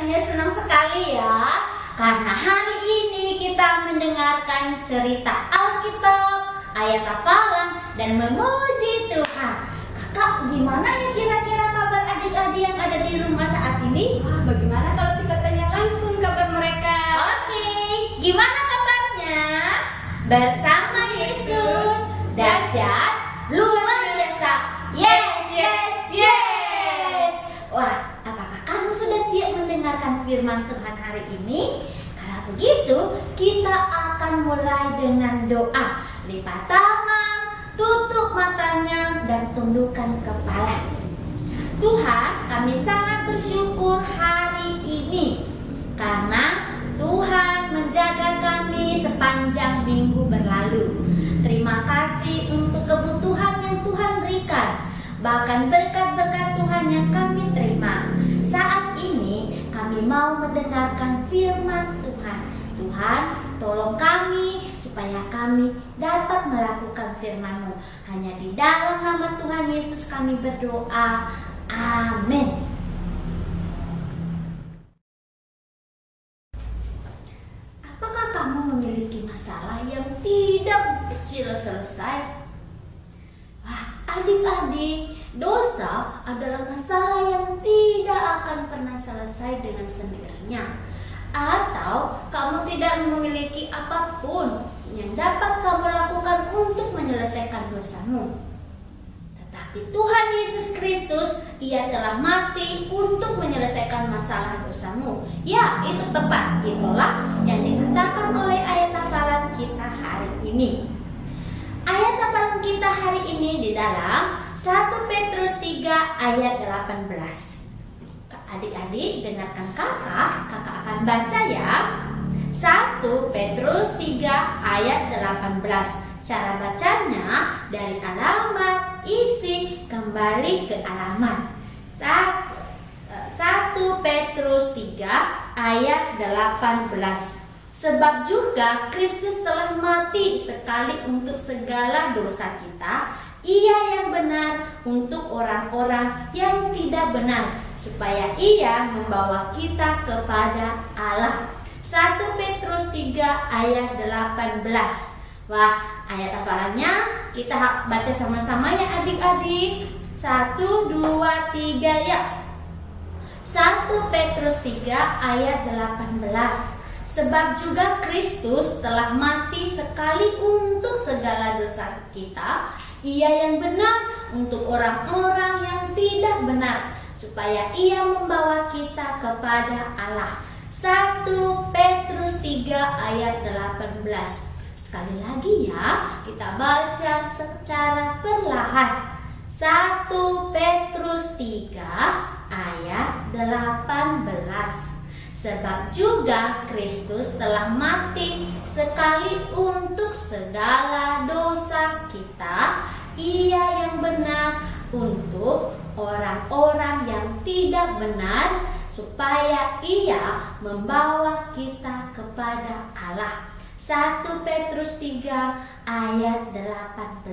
pastinya senang sekali ya, karena hari ini kita mendengarkan cerita Alkitab, ayat hafalan, dan memuji Tuhan. Kakak, gimana ya kira-kira kabar adik-adik yang ada di rumah saat ini? Bagaimana kalau kita tanya langsung kabar mereka? Oke, gimana kabarnya? Bersama Yesus, dahsyat, luar biasa. Yes, yes, yes. Wah, apakah kamu sudah siap mendengarkan firman Tuhan hari ini? Kalau begitu, kita akan mulai dengan doa. Lipat tangan, tutup matanya, dan tundukkan kepala. Tuhan, kami sangat bersyukur hari ini karena Tuhan menjaga kami sepanjang minggu berlalu. Terima kasih untuk kebutuhan yang Tuhan berikan, bahkan berkat-berkat Tuhan yang kami terima. Saat ini kami mau mendengarkan firman Tuhan. Tuhan, tolong kami supaya kami dapat melakukan firman-Mu. Hanya di dalam nama Tuhan Yesus kami berdoa. Amin. Apakah kamu memiliki masalah yang tidak selesai? Wah, adik-adik, dosa adalah masalah yang tidak akan pernah selesai dengan sendirinya. Atau kamu tidak memiliki apapun yang dapat kamu lakukan untuk menyelesaikan dosamu. Tetapi Tuhan Yesus Kristus, Ia telah mati untuk menyelesaikan masalah dosamu. Ya, itu tepat. Itulah yang dikatakan oleh ayat hafalan kita hari ini. Ayat hafalan kita hari ini di dalam 1 Petrus 3 ayat 18. Adik-adik, dengarkan kakak akan baca ya. 1 Petrus 3 ayat 18. Cara bacanya dari alamat, isi, kembali ke alamat. 1 Petrus 3 ayat 18. Sebab juga Kristus telah mati sekali untuk segala dosa kita, Ia yang benar untuk orang-orang yang tidak benar, supaya Ia membawa kita kepada Allah. 1 Petrus 3 ayat 18. Wah, ayat hafalannya kita baca sama-sama ya adik-adik. 1, 2, 3 ya. 1 Petrus 3 ayat 18. Sebab juga Kristus telah mati sekali untuk segala dosa kita, Ia yang benar untuk orang-orang yang tidak benar, supaya Ia membawa kita kepada Allah. 1 Petrus 3 ayat 18. Sekali lagi ya, kita baca secara perlahan. 1 Petrus 3 ayat 18. Sebab juga Kristus telah mati sekali untuk segala dosa kita, Ia yang benar untuk orang-orang yang tidak benar, supaya Ia membawa kita kepada Allah. 1 Petrus 3 ayat 18.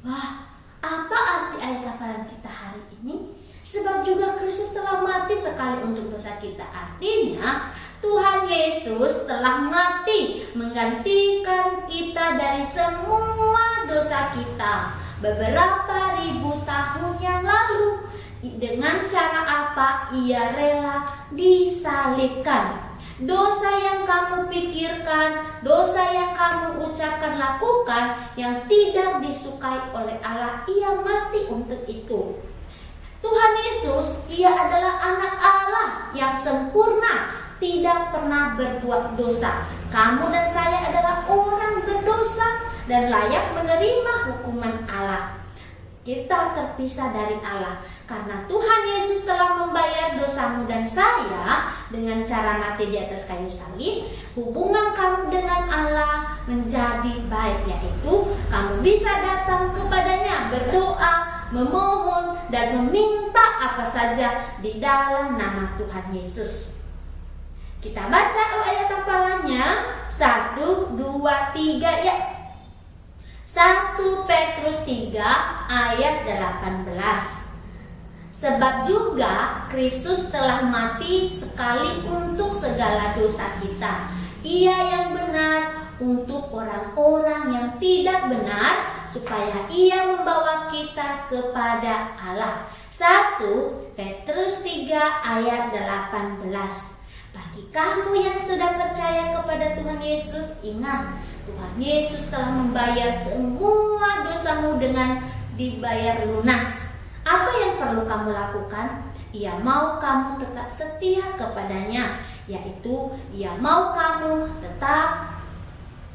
Wah, apa arti ayat hafalan kita hari ini? Sebab juga Kristus telah mati sekali untuk dosa kita. Artinya Tuhan Yesus telah mati menggantikan kita dari semua dosa kita beberapa ribu tahun yang lalu. Dengan cara apa? Ia rela disalibkan. Dosa yang kamu pikirkan, dosa yang kamu ucapkan, lakukan yang tidak disukai oleh Allah, Ia mati untuk itu. Tuhan Yesus, Ia adalah anak Allah yang sempurna, tidak pernah berbuat dosa. Kamu dan saya adalah orang berdosa dan layak menerima hukuman Allah. Kita terpisah dari Allah karena Tuhan Yesus telah membayar dosamu dan saya dengan cara mati di atas kayu salib. Hubungan kamu dengan Allah menjadi baik, yaitu kamu bisa datang kepadanya, berdoa, memohon, dan meminta apa saja di dalam nama Tuhan Yesus. Kita baca ayat hafalannya 1, 2, 3 ya. 1 Petrus 3 ayat 18. Sebab juga Kristus telah mati sekali untuk segala dosa kita. Ia yang benar untuk orang-orang yang tidak benar, supaya ia membawa kita kepada Allah. 1 Petrus 3 ayat 18. Bagi kamu yang sudah percaya kepada Tuhan Yesus, ingat, Tuhan Yesus telah membayar semua dosamu dengan dibayar lunas. Apa yang perlu kamu lakukan? Ia mau kamu tetap setia kepadanya, yaitu ia mau kamu tetap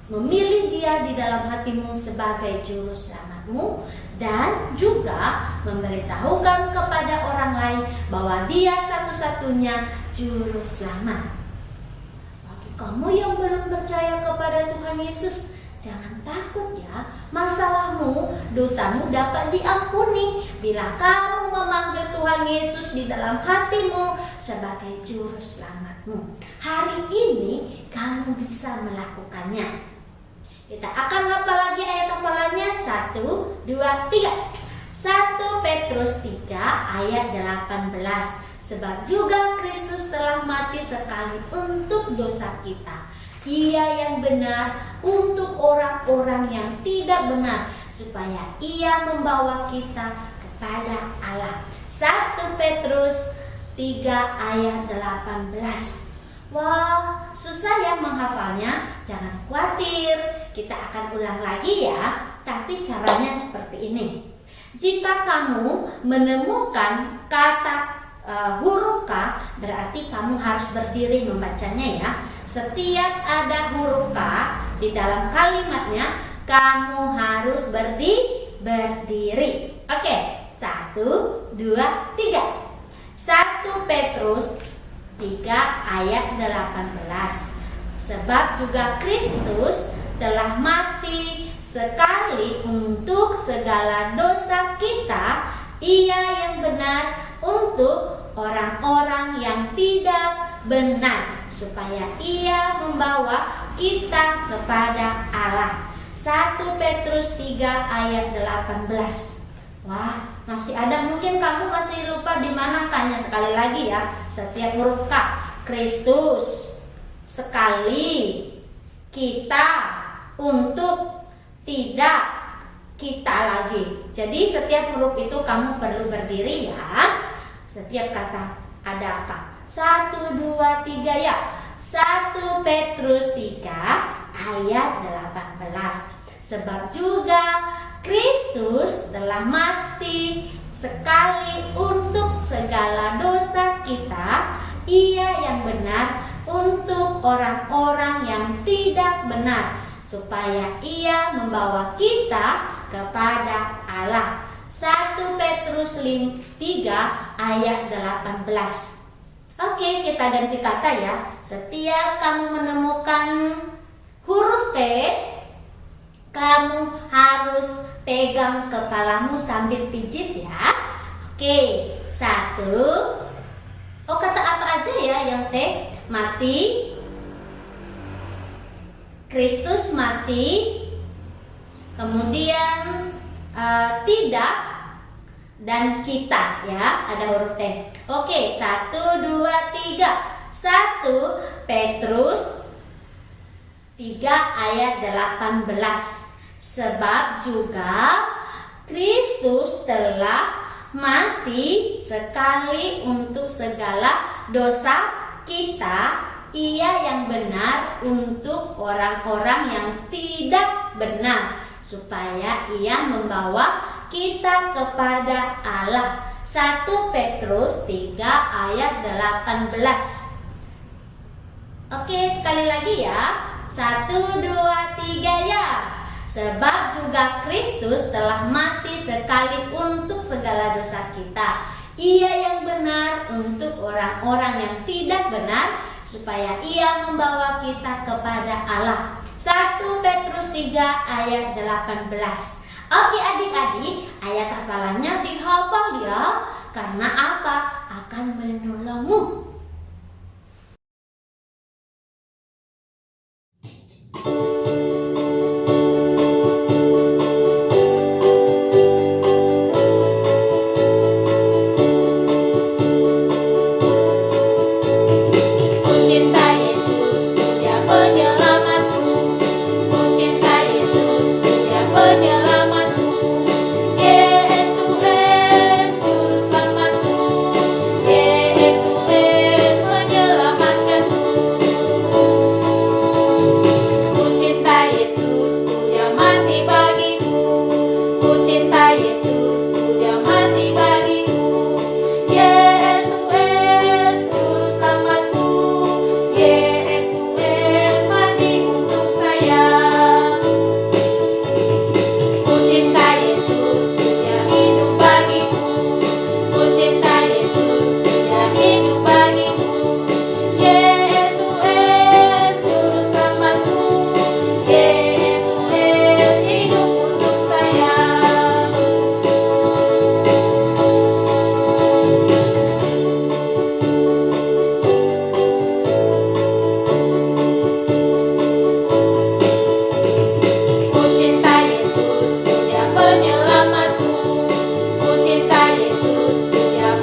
memilih dia di dalam hatimu sebagai juru selamatmu, dan juga memberitahukan kepada orang lain bahwa dia satu-satunya juru selamat. Bagi kamu yang belum percaya kepada Tuhan Yesus, jangan takut ya, masalahmu, dosamu dapat diampuni bila kamu memanggil Tuhan Yesus di dalam hatimu sebagai juru selamatmu. Hari ini kamu bisa melakukannya. Kita akan hafal lagi ayat hafalannya 1, 2, 3. 1 Petrus 3 ayat 18. Sebab juga Kristus telah mati sekali untuk dosa kita. Ia yang benar untuk orang-orang yang tidak benar, supaya ia membawa kita kepada Allah. 1 Petrus 3 ayat 18. Wah, susah ya menghafalnya. Jangan khawatir, kita akan ulang lagi ya. Tapi caranya seperti ini. Jika kamu menemukan kata huruf K, berarti kamu harus berdiri membacanya ya. Setiap ada huruf K di dalam kalimatnya, kamu harus berdiri. Oke, 1, 2, 3. 1 Petrus 3 ayat 18. Sebab juga Kristus telah mati sekali untuk segala dosa kita, ia yang benar untuk orang-orang yang tidak benar, supaya ia membawa kita kepada Allah. 1 Petrus 3 ayat 18. Wah, masih ada, mungkin kamu masih lupa di mana K-nya. Sekali lagi ya, setiap huruf K. Kristus, sekali, kita, untuk, tidak, kita lagi. Jadi setiap huruf itu kamu perlu berdiri ya. Setiap kata ada K. 1, 2, 3 ya. 1 Petrus 3 ayat 18. Sebab juga Kristus telah mati sekali untuk segala dosa kita, ia yang benar untuk orang-orang yang tidak benar, supaya ia membawa kita kepada Allah. 1 Petrus 3 ayat 18. Oke, kita ganti kata ya. Setiap kamu menemukan huruf T, kamu harus pegang kepalamu sambil pijit ya. Oke, 1. Oh, kata apa aja ya yang T? Mati, Kristus mati, kemudian tidak, dan kita ya, ada huruf T. Oke, 1, 2, 3. 1 Petrus 3 ayat 18. Sebab juga Kristus telah mati sekali untuk segala dosa kita, ia yang benar untuk orang-orang yang tidak benar, supaya ia membawa kita kepada Allah. 1 Petrus 3 ayat 18. Oke, sekali lagi ya. 1, 2, 3 ya. Sebab juga Kristus telah mati sekali untuk segala dosa kita, ia yang benar untuk orang-orang yang tidak benar, supaya ia membawa kita kepada Allah. 1 Petrus 3 ayat 18. Oke adik-adik, ayat hafalannya dihafal ya. Karena apa? Akan menolongmu.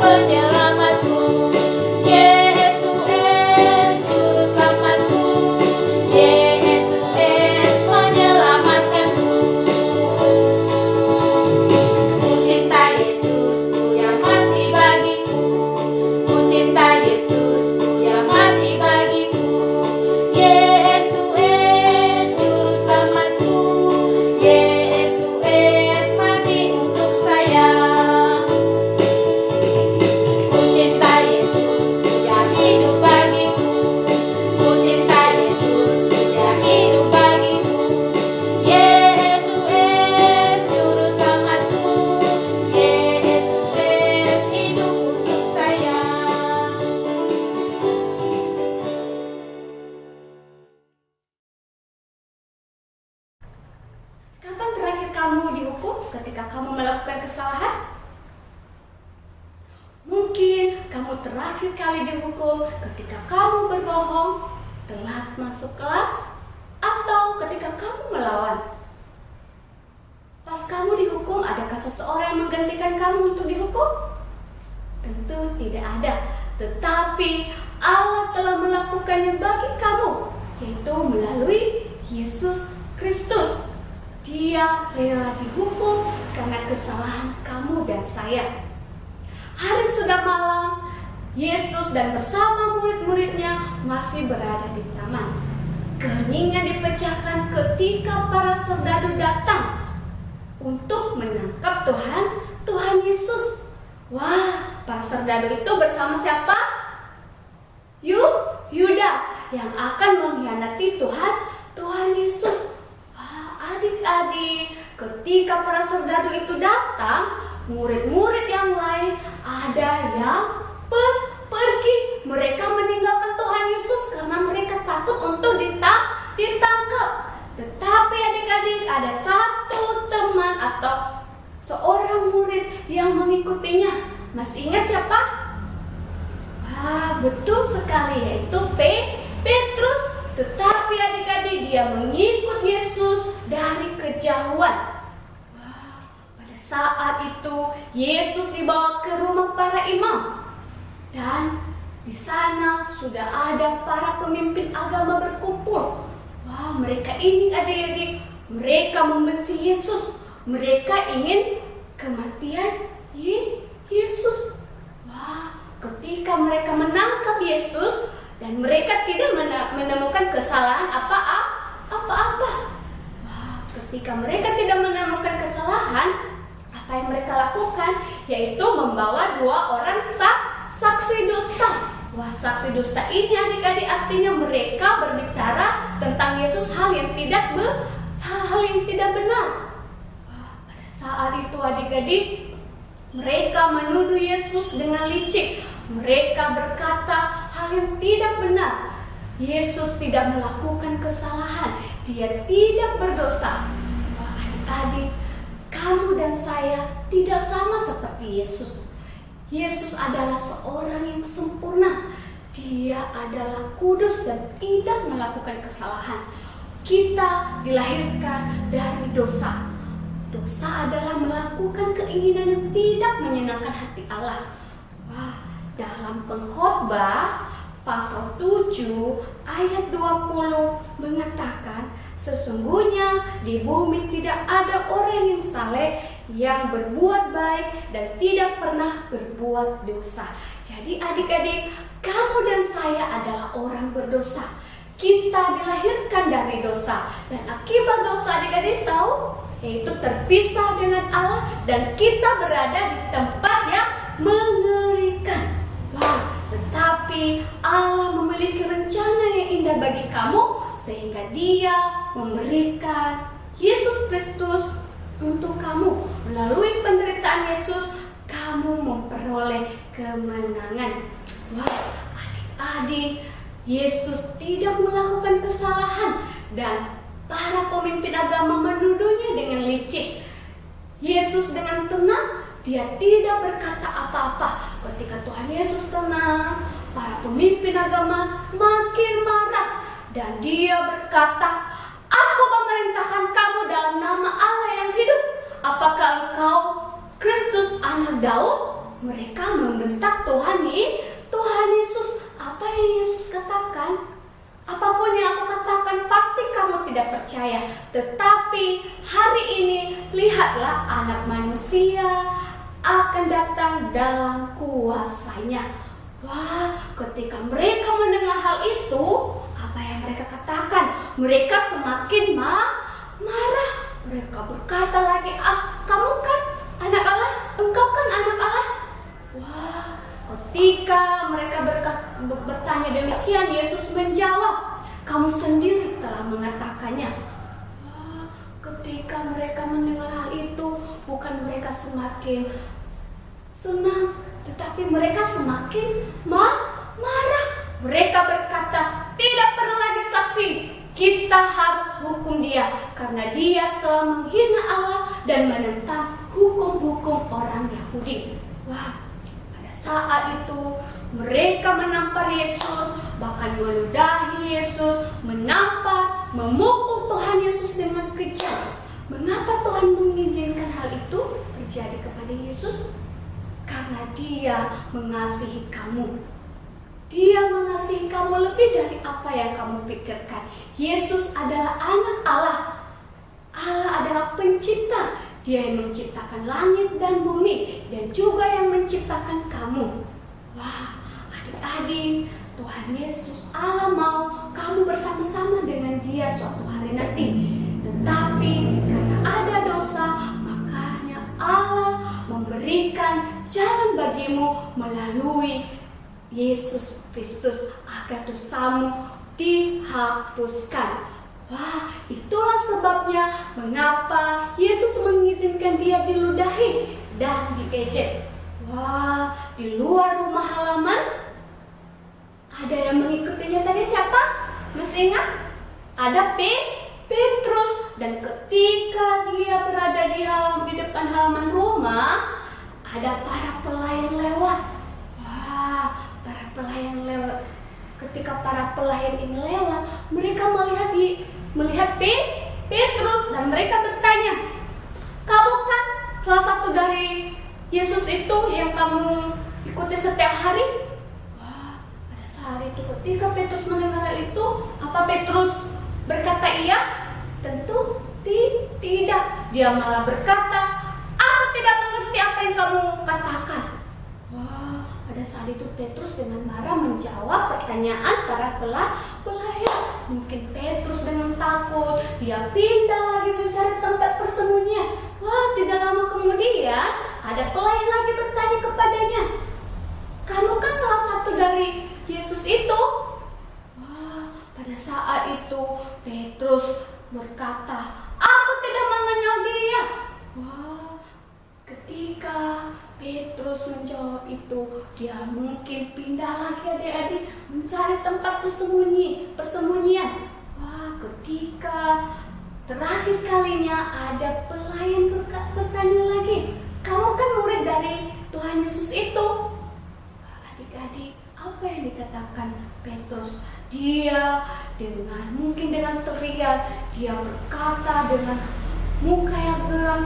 penyelamatku. Yesus juru selamatku. Yesus menyelamatkanku. Ku cinta Yesus, Ku yang mati bagiku. Ku cinta Yesus, Ku yang mati bagiku. Yesus juru selamatku. Yesus mati untuk saya. Ku cinta Yesus, Ku yang hidup bagiku. Ku cinta Yesus, Ku yang hidup bagiku. Yesus juru selamatku. Yesus hidup untuk saya. Kapan terakhir kamu dihukum ketika kamu melakukan kesalahan? Mungkin kamu terakhir kali dihukum ketika kamu berbohong, telat masuk kelas, atau ketika kamu melawan. Pas kamu dihukum, adakah seseorang yang menggantikan kamu untuk dihukum? Tentu tidak ada. Tetapi Allah telah melakukannya bagi kamu, yaitu melalui Yesus Kristus. Dia rela dihukum karena kesalahan kamu dan saya. Hari sudah malam, Yesus dan bersama murid-muridnya masih berada di taman. Keheningan dipecahkan ketika para serdadu datang untuk menangkap Tuhan Yesus. Wah, para serdadu itu bersama siapa? Yudas yang akan mengkhianati Tuhan Yesus. Wah, adik-adik, ketika para serdadu itu datang, murid-murid yang lain ada yang pergi. Mereka meninggalkan Tuhan Yesus karena mereka takut untuk ditangkap. Tetapi adik-adik, ada satu teman atau seorang murid yang mengikutinya. Masih ingat siapa? Wah, betul sekali, yaitu Petrus. Tetapi adik-adik, dia mengikut Yesus dari kejauhan. Wah, pada saat itu Yesus dibawa ke rumah para imam. Dan di sana sudah ada para pemimpin agama berkumpul. Wah, mereka ini adik-adik, mereka membenci Yesus. Mereka ingin kematian Yesus. Wah, ketika mereka menangkap Yesus dan mereka tidak menemukan kesalahan apa-apa. Wah, ketika mereka tidak menemukan kesalahan, apa yang mereka lakukan? Yaitu membawa 2 orang saksi dusta. Wah, saksi dusta ini adik-adik artinya mereka berbicara tentang Yesus hal yang tidak benar. Wah, pada saat itu adik-adik, mereka menuduh Yesus dengan licik. Mereka berkata hal yang tidak benar. Yesus tidak melakukan kesalahan. Dia tidak berdosa. Wah, adik-adik, kamu dan saya tidak sama seperti Yesus. Yesus adalah seorang yang sempurna. Dia adalah kudus dan tidak melakukan kesalahan. Kita dilahirkan dari dosa. Dosa adalah melakukan keinginan yang tidak menyenangkan hati Allah. Wah, dalam Pengkhotbah pasal 7 ayat 20 mengatakan, sesungguhnya di bumi tidak ada orang yang saleh, yang berbuat baik dan tidak pernah berbuat dosa. Jadi adik-adik, kamu dan saya adalah orang berdosa. Kita dilahirkan dari dosa. Dan akibat dosa adik-adik tahu? Yaitu terpisah dengan Allah dan kita berada di tempat yang mengerikan. Wah, tetapi Allah memiliki rencana yang indah bagi kamu, sehingga Dia memberikan Yesus Kristus untuk kamu. Melalui penderitaan Yesus, kamu memperoleh kemenangan. Wah, adik-adik, Yesus tidak melakukan kesalahan dan para pemimpin agama menuduhnya dengan licik. Yesus dengan tenang, Dia tidak berkata apa-apa. Ketika Tuhan Yesus tenang, para pemimpin agama makin marah dan Dia berkata, "Aku memerintahkan kamu dalam nama Allah yang hidup. Apakah engkau Kristus anak Daud?" mereka membentak Tuhan Yesus. Apa yang Yesus katakan? Apapun yang aku katakan pasti kamu tidak percaya. Tetapi hari ini lihatlah Anak Manusia akan datang dalam kuasanya. Wah, ketika mereka mendengar hal itu, apa yang mereka katakan? Mereka semakin marah. Mereka berkata lagi, kamu kan anak Allah, engkau kan anak Allah. Wah, ketika mereka bertanya demikian, Yesus menjawab, kamu sendiri telah mengatakannya. Wah, ketika mereka mendengar hal itu, bukan mereka semakin senang, tetapi mereka semakin marah. Mereka berkata, tidak perlu lagi saksi, kita harus hukum dia, karena dia telah menghina Allah dan menentang hukum-hukum orang Yahudi. Wah, pada saat itu mereka menampar Yesus, bahkan meludahi Yesus, menampar, memukul Tuhan Yesus dengan kejam. Mengapa Tuhan mengizinkan hal itu terjadi kepada Yesus? Karena Dia mengasihi kamu. Dia mengasihi kamu lebih dari apa yang kamu pikirkan. Yesus adalah anak Allah. Allah adalah pencipta. Dia yang menciptakan langit dan bumi, dan juga yang menciptakan kamu. Wah, adik-adik, Tuhan Yesus Allah mau kamu bersama-sama dengan Dia suatu hari nanti. Tetapi karena ada dosa, makanya Allah memberikan jalan bagimu melalui Yesus Kristus agar dosamu dihapuskan. Wah, itulah sebabnya mengapa Yesus mengizinkan dia diludahi dan diejek. Wah, di luar rumah halaman ada yang mengikutinya tadi siapa? Masih ingat? Ada Petrus, dan ketika dia berada di depan halaman rumah, ada para pelayan lewat. Wah, para pelayan lewat. Ketika para pelayan ini lewat, mereka melihat Petrus, dan mereka bertanya, kamu kan salah satu dari Yesus itu yang kamu ikuti setiap hari? Wah, pada saat itu ketika Petrus mendengar hal itu, apa Petrus berkata iya? Tentu tidak. Dia malah berkata, aku tidak mengerti apa yang kamu katakan. Wah, pada saat itu Petrus dengan marah menjawab pertanyaan para pelayan. Mungkin Petrus dengan takut, dia pindah lagi mencari tempat persembunyian. Wah, tidak lama kemudian ada pelayan lagi bertanya kepadanya, kamu kan salah satu dari Yesus itu? Wah, pada saat itu Petrus berkata, aku tidak mengenal dia. Wah, ketika Petrus menjawab itu, dia mungkin pindah lagi adik-adik mencari tempat persembunyian. Wah, ketika terakhir kalinya ada pelayan bertanya lagi, kamu kan murid dari Tuhan Yesus itu? Adik-adik, apa yang dikatakan Petrus? Dia mungkin dengan teriak, dia berkata dengan muka yang geram,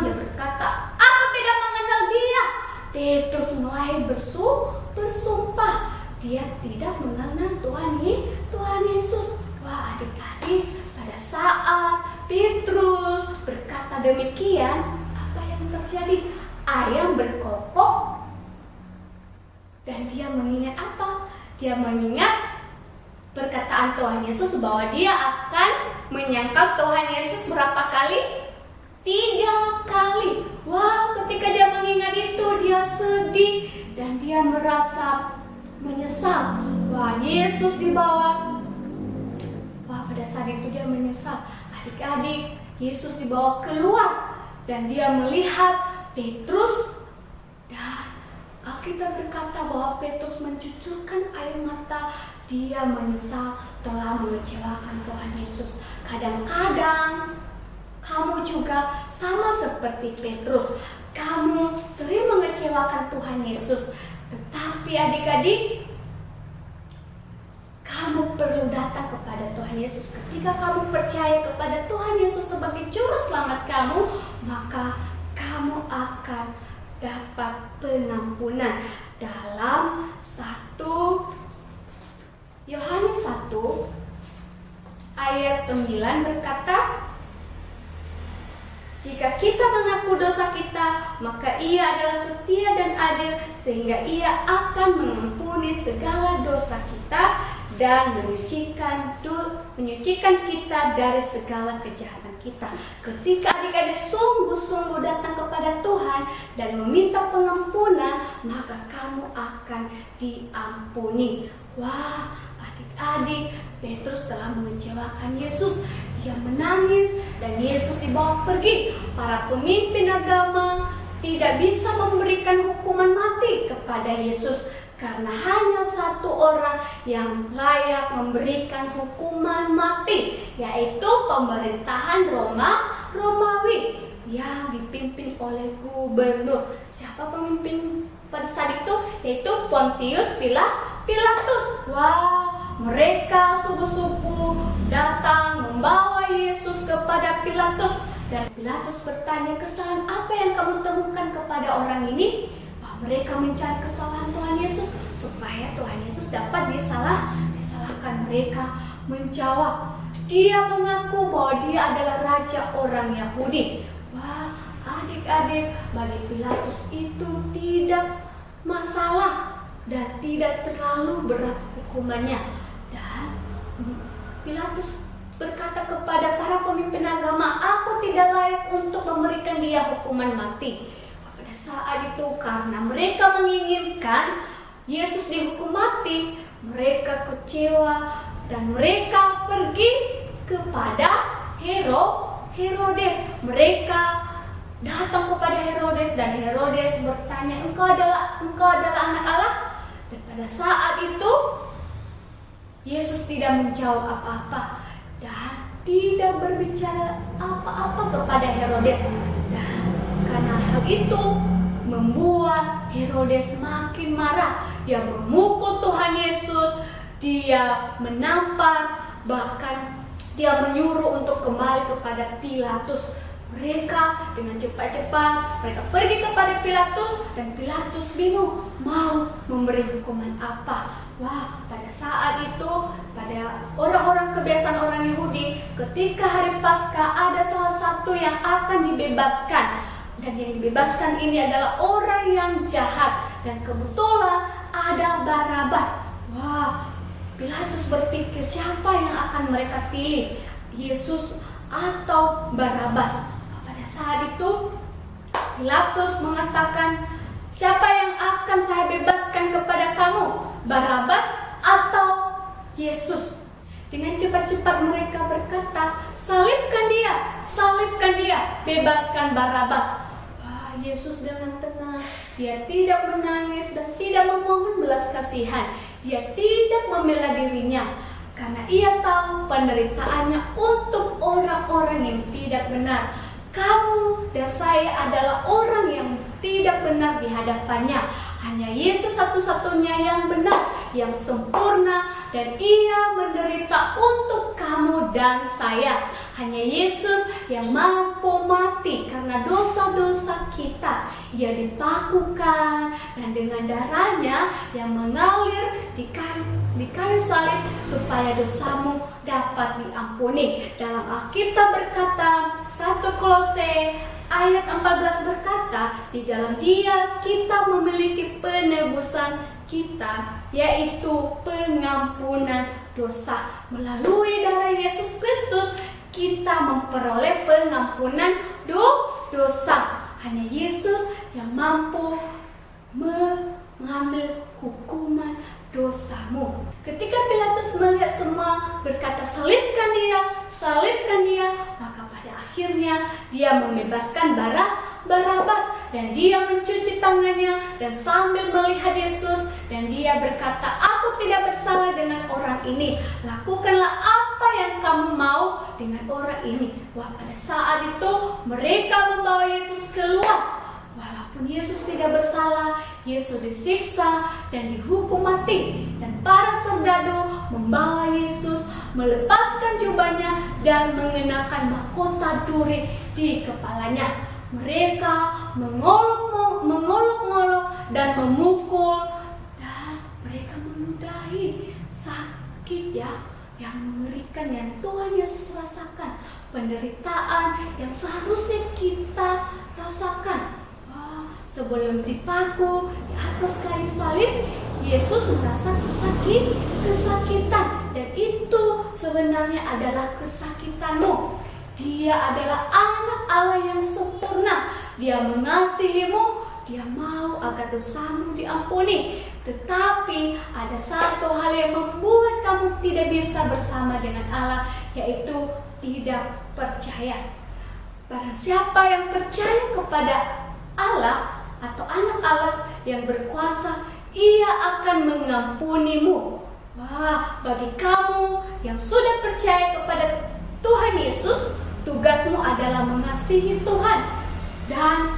dia berkata, aku tidak mengenal dia. Petrus mulai bersumpah, dia tidak mengenal Tuhan Yesus. Wah, adik-adik, pada saat Petrus berkata demikian, apa yang terjadi? Ayam berkokok, dan dia mengingat apa? Dia mengingat perkataan Tuhan Yesus bahwa dia akan menyangkal Tuhan Yesus berapa kali? 3 kali. Wah, ketika dia mengingat itu, dia sedih dan dia merasa menyesal. Wah, Yesus dibawa. Wah, pada saat itu dia menyesal. Adik-adik, Yesus dibawa keluar dan dia melihat Petrus, dan Alkitab berkata bahwa Petrus mencucurkan air mata. Dia menyesal telah mengecewakan Tuhan Yesus. Kadang-kadang kamu juga sama seperti Petrus. Kamu sering mengecewakan Tuhan Yesus. Tetapi adik-adik, kamu perlu datang kepada Tuhan Yesus. Ketika kamu percaya kepada Tuhan Yesus sebagai juru selamat kamu, maka kamu akan dapat pengampunan. Dalam 1 Yohanes 1 ayat 9 berkata, jika kita mengaku dosa kita, maka Ia adalah setia dan adil, sehingga Ia akan mengampuni segala dosa kita dan menyucikan kita dari segala kejahatan kita. Ketika adik-adik sungguh-sungguh datang kepada Tuhan dan meminta pengampunan, maka kamu akan diampuni. Wah, adik-adik, Petrus telah mengecewakan Yesus. Dia menangis dan Yesus dibawa pergi. Para pemimpin agama tidak bisa memberikan hukuman mati kepada Yesus, karena hanya satu orang yang layak memberikan hukuman mati, yaitu pemerintahan Romawi yang dipimpin oleh gubernur. Siapa pemimpin pada saat itu? Yaitu Pontius Pilatus. Wah, mereka subuh-subuh datang membawa Yesus kepada Pilatus, dan Pilatus bertanya, kesalahan apa yang kamu temukan kepada orang ini? Mereka mencari kesalahan Tuhan Yesus supaya Tuhan Yesus dapat disalahkan. Mereka menjawab, dia mengaku bahwa dia adalah raja orang Yahudi. Wah, adik-adik, bagi Pilatus itu tidak masalah dan tidak terlalu berat hukumannya. Dan Pilatus berkata kepada para pemimpin agama, aku tidak layak untuk memberikan dia hukuman mati. Saat itu karena mereka menginginkan Yesus dihukum mati, mereka kecewa dan mereka pergi kepada Herodes. Mereka datang kepada Herodes dan Herodes bertanya, engkau adalah anak Allah? Dan pada saat itu Yesus tidak menjawab apa-apa dan tidak berbicara apa-apa kepada Herodes. Dan karena hal itu membuat Herodes makin marah. Dia memukul Tuhan Yesus, dia menampar, bahkan dia menyuruh untuk kembali kepada Pilatus. Mereka dengan cepat-cepat mereka pergi kepada Pilatus dan Pilatus bingung mau memberi hukuman apa. Wah, pada saat itu pada orang-orang kebiasaan orang Yahudi, ketika hari Paskah ada salah satu yang akan dibebaskan. Dan yang dibebaskan ini adalah orang yang jahat. Dan kebetulan ada Barabas. Wah, Pilatus berpikir siapa yang akan mereka pilih, Yesus atau Barabas. Pada saat itu Pilatus mengatakan, siapa yang akan saya bebaskan kepada kamu, Barabas atau Yesus? Dengan cepat-cepat mereka berkata, salibkan dia, bebaskan Barabas. Yesus dengan tenang, dia tidak menangis dan tidak memohon belas kasihan. Dia tidak membela dirinya karena ia tahu penderitaannya untuk orang-orang yang tidak benar. Kamu dan saya adalah orang yang tidak benar di hadapannya. Hanya Yesus satu-satunya yang benar, yang sempurna, dan ia menderita untuk kamu dan saya. Hanya Yesus yang mampu mati karena dosa-dosa kita. Ia dipakukan dan dengan darahnya yang mengalir di kayu salib supaya dosamu dapat diampuni. Dalam Alkitab berkata, 1 Kolose ayat 14 berkata, di dalam Dia kita memiliki penebusan kita, yaitu pengampunan dosa. Melalui darah Yesus Kristus kita memperoleh pengampunan dosa. Hanya Yesus yang mampu mengambil hukuman dosamu. Ketika Pilatus melihat semua berkata, salibkan dia, maka pada akhirnya dia membebaskan Barabas dan dia mencuci tangannya dan sambil melihat Yesus dan dia berkata, aku tidak bersalah dengan orang ini, lakukanlah apa yang kamu mau dengan orang ini. Wah, pada saat itu mereka membawa Yesus keluar. Walaupun Yesus tidak bersalah, Yesus disiksa dan dihukum mati. Dan para serdadu membawa Yesus, melepaskan jubahnya dan mengenakan mahkota duri di kepalanya. Mereka mengolok-ngolok dan memukul, dan mereka meludahi sakit yang mengerikan yang Tuhan Yesus rasakan, penderitaan yang seharusnya kita rasakan. Sebelum dipaku di atas kayu salib, Yesus merasa kesakitan, dan itu sebenarnya adalah kesakitanmu. Dia adalah anak Allah yang sempurna. Dia mengasihimu, dia mau agar dosamu diampuni. Tetapi ada satu hal yang membuat kamu tidak bisa bersama dengan Allah, yaitu tidak percaya. Barang siapa yang percaya kepada Allah atau anak Allah yang berkuasa, ia akan mengampunimu. Bagi kamu yang sudah percaya kepada Tuhan Yesus, tugasmu adalah mengasihi Tuhan dan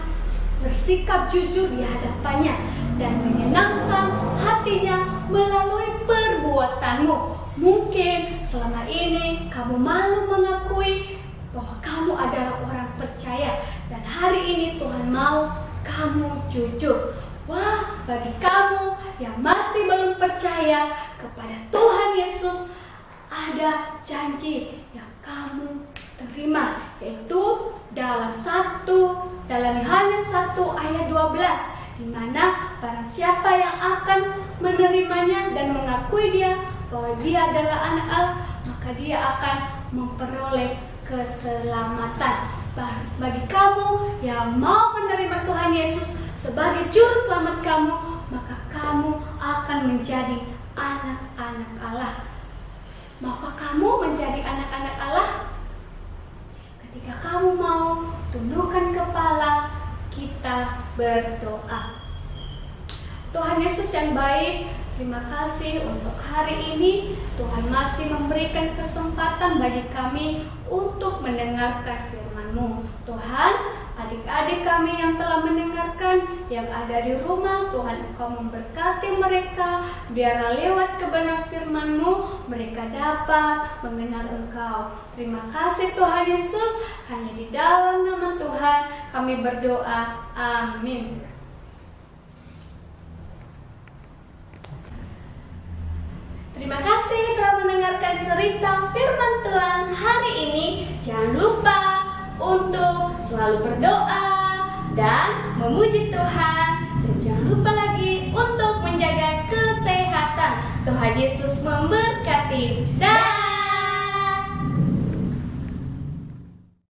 bersikap jujur di hadapannya dan menyenangkan hatinya melalui perbuatanmu. Mungkin selama ini kamu malu mengakui bahwa kamu adalah orang percaya, dan hari ini Tuhan mau kamu jujur. Bagi kamu yang masih belum percaya kepada Tuhan Yesus, ada janji yang kamu terima, yaitu dalam Yohanes 1 ayat 12, di mana barang siapa yang akan menerimanya dan mengakui dia bahwa dia adalah anak Allah, maka dia akan memperoleh keselamatan. Bagi kamu yang mau menerima Tuhan Yesus sebagai juru selamat kamu, maka kamu akan menjadi anak-anak Allah. Maukah kamu menjadi anak-anak Allah? Ketika kamu mau tundukkan kepala, kita berdoa. Tuhan Yesus yang baik, terima kasih untuk hari ini. Tuhan masih memberikan kesempatan bagi kami untuk mendengarkan firman-Mu. Tuhan, adik-adik kami yang telah mendengarkan, yang ada di rumah, Tuhan Engkau memberkati mereka, biarlah lewat kebenaran firman-Mu mereka dapat mengenal Engkau. Terima kasih Tuhan Yesus, hanya di dalam nama Tuhan kami berdoa, amin. Terima kasih telah mendengarkan cerita firman Tuhan hari ini. Jangan lupa untuk selalu berdoa dan memuji Tuhan, dan jangan lupa lagi untuk menjaga kesehatan. Tuhan Yesus memberkati.